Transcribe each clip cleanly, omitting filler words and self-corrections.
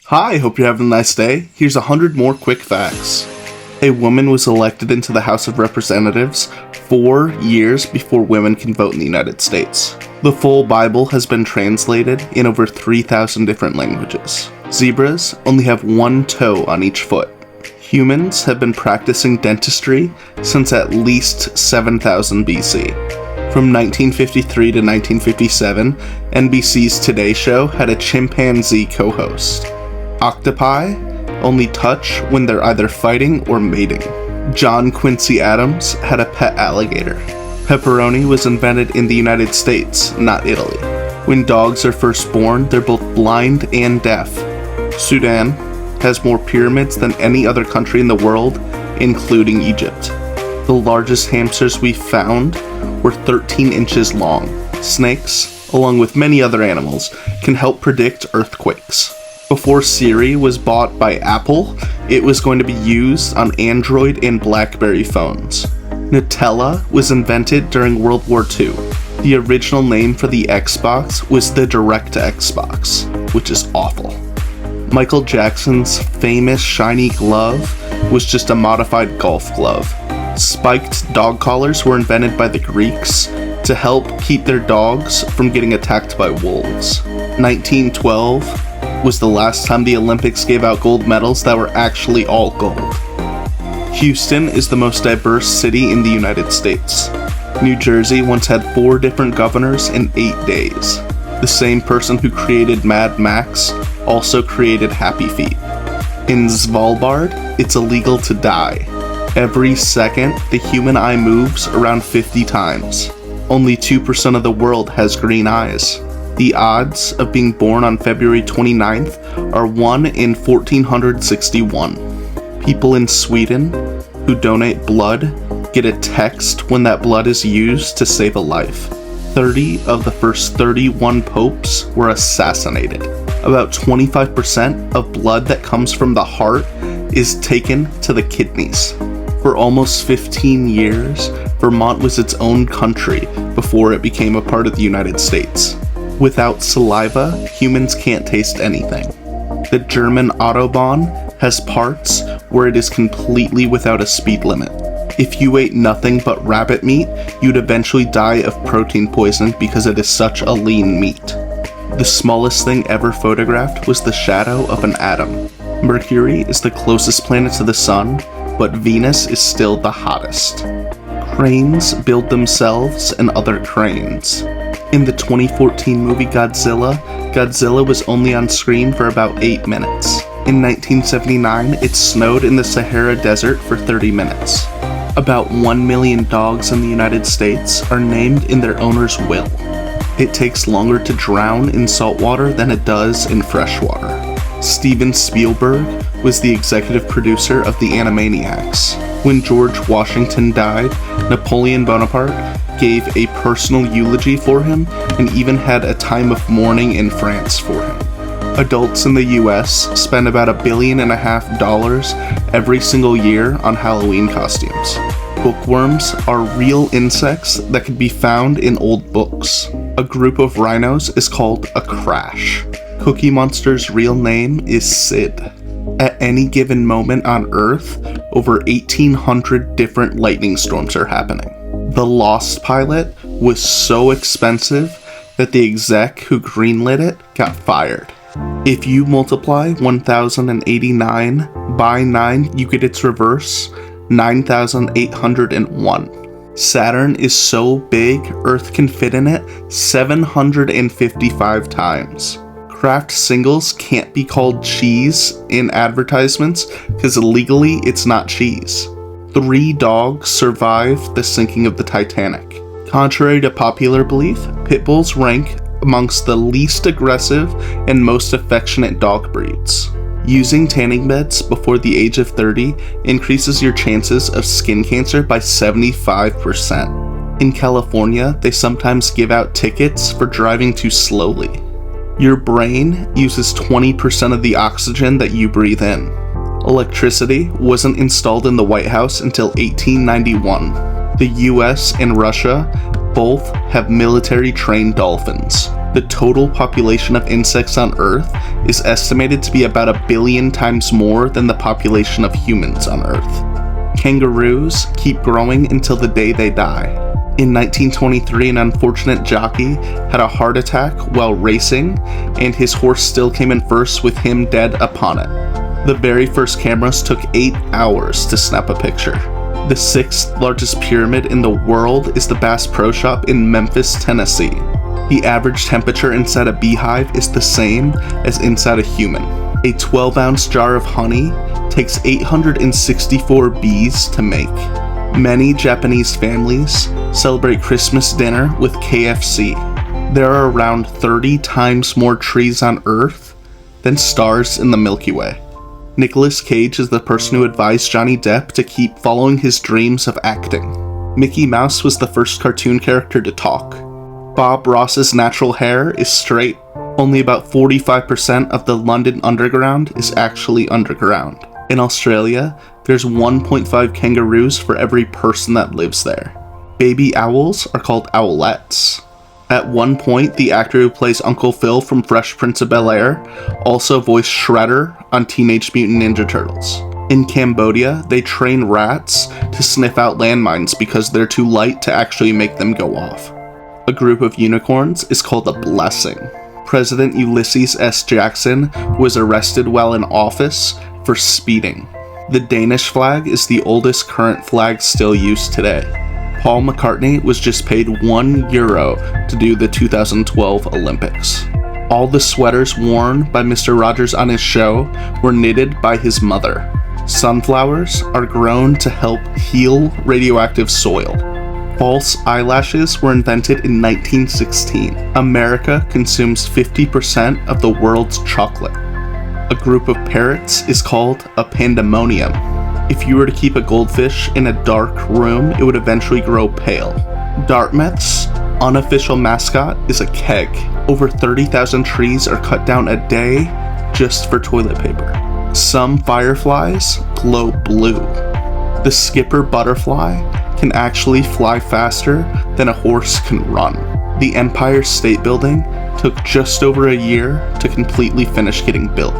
Hi, hope you're having a nice day. Here's 100 more quick facts. A woman was elected into the House of Representatives 4 years before women can vote in the United States. The full Bible has been translated in over 3,000 different languages. Zebras only have one toe on each foot. Humans have been practicing dentistry since at least 7000 BC. From 1953 to 1957, NBC's Today Show had a chimpanzee co-host. Octopi only touch when they're either fighting or mating. John Quincy Adams had a pet alligator. Pepperoni was invented in the United States, not Italy. When dogs are first born, they're both blind and deaf. Sudan has more pyramids than any other country in the world, including Egypt. The largest hamsters we found were 13 inches long. Snakes, along with many other animals, can help predict earthquakes. Before Siri was bought by Apple, it was going to be used on Android and BlackBerry phones. Nutella was invented during World War II. The original name for the Xbox was the Direct Xbox, which is awful. Michael Jackson's famous shiny glove was just a modified golf glove. Spiked dog collars were invented by the Greeks to help keep their dogs from getting attacked by wolves. 1912 was the last time the Olympics gave out gold medals that were actually all gold. Houston is the most diverse city in the United States. New Jersey once had 4 different governors in 8 days. The same person who created Mad Max also created Happy Feet. In Svalbard, it's illegal to die. Every second, the human eye moves around 50 times. Only 2% of the world has green eyes. The odds of being born on February 29th are 1 in 1461. People in Sweden who donate blood get a text when that blood is used to save a life. 30 of the first 31 popes were assassinated. About 25% of blood that comes from the heart is taken to the kidneys. For almost 15 years, Vermont was its own country before it became a part of the United States. Without saliva, humans can't taste anything. The German Autobahn has parts where it is completely without a speed limit. If you ate nothing but rabbit meat, you'd eventually die of protein poisoning because it is such a lean meat. The smallest thing ever photographed was the shadow of an atom. Mercury is the closest planet to the sun, but Venus is still the hottest. Cranes build themselves and other cranes. In the 2014 movie Godzilla was only on screen for about 8 minutes. In 1979, it snowed in the Sahara Desert for 30 minutes. About 1 million dogs in the United States are named in their owner's will. It takes longer to drown in salt water than it does in fresh water. Steven Spielberg was the executive producer of the Animaniacs. When George Washington died, Napoleon Bonaparte gave a personal eulogy for him and even had a time of mourning in France for him. Adults in the US spend about $1.5 billion every single year on Halloween costumes. Bookworms are real insects that can be found in old books. A group of rhinos is called a crash. Cookie Monster's real name is Sid. At any given moment on Earth, over 1,800 different lightning storms are happening. The Lost pilot was so expensive that the exec who greenlit it got fired. If you multiply 1089 by 9, you get its reverse, 9801. Saturn is so big, Earth can fit in it 755 times. Kraft singles can't be called cheese in advertisements because legally it's not cheese. 3 dogs survived the sinking of the Titanic. Contrary to popular belief, pit bulls rank amongst the least aggressive and most affectionate dog breeds. Using tanning beds before the age of 30 increases your chances of skin cancer by 75%. In California, they sometimes give out tickets for driving too slowly. Your brain uses 20% of the oxygen that you breathe in. Electricity wasn't installed in the White House until 1891. The US and Russia both have military-trained dolphins. The total population of insects on Earth is estimated to be about 1 billion times more than the population of humans on Earth. Kangaroos keep growing until the day they die. In 1923, an unfortunate jockey had a heart attack while racing, and his horse still came in first with him dead upon it. The very first cameras took 8 hours to snap a picture. The 6th largest pyramid in the world is the Bass Pro Shop in Memphis, Tennessee. The average temperature inside a beehive is the same as inside a human. A 12-ounce jar of honey takes 864 bees to make. Many Japanese families celebrate Christmas dinner with KFC. There are around 30 times more trees on Earth than stars in the Milky Way. Nicolas Cage is the person who advised Johnny Depp to keep following his dreams of acting. Mickey Mouse was the first cartoon character to talk. Bob Ross's natural hair is straight. Only about 45% of the London Underground is actually underground. In Australia, there's 1.5 kangaroos for every person that lives there. Baby owls are called owlets. At one point, the actor who plays Uncle Phil from Fresh Prince of Bel-Air also voiced Shredder on Teenage Mutant Ninja Turtles. In Cambodia, they train rats to sniff out landmines because they're too light to actually make them go off. A group of unicorns is called a blessing. President Ulysses S. Jackson was arrested while in office for speeding. The Danish flag is the oldest current flag still used today. Paul McCartney was just paid €1 to do the 2012 Olympics. All the sweaters worn by Mr. Rogers on his show were knitted by his mother. Sunflowers are grown to help heal radioactive soil. False eyelashes were invented in 1916. America consumes 50% of the world's chocolate. A group of parrots is called a pandemonium. If you were to keep a goldfish in a dark room, it would eventually grow pale. Dartmouth's unofficial mascot is a keg. Over 30,000 trees are cut down a day just for toilet paper. Some fireflies glow blue. The skipper butterfly can actually fly faster than a horse can run. The Empire State Building took just over a year to completely finish getting built.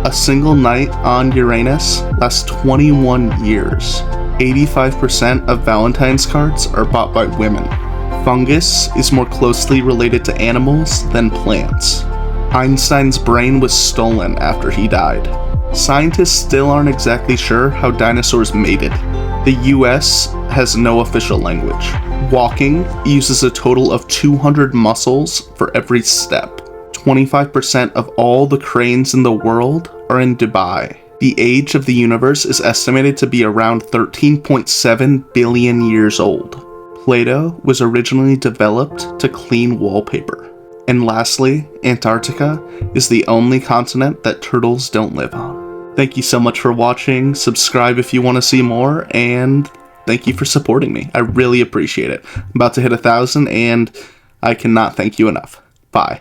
A single night on Uranus lasts 21 years. 85% of Valentine's cards are bought by women. Fungus is more closely related to animals than plants. Einstein's brain was stolen after he died. Scientists still aren't exactly sure how dinosaurs mated. The US has no official language. Walking uses a total of 200 muscles for every step. 25% of all the cranes in the world are in Dubai. The age of the universe is estimated to be around 13.7 billion years old. Play-Doh was originally developed to clean wallpaper. And lastly, Antarctica is the only continent that turtles don't live on. Thank you so much for watching. Subscribe if you want to see more, and thank you for supporting me. I really appreciate it. I'm about to hit 1,000, and I cannot thank you enough. Bye.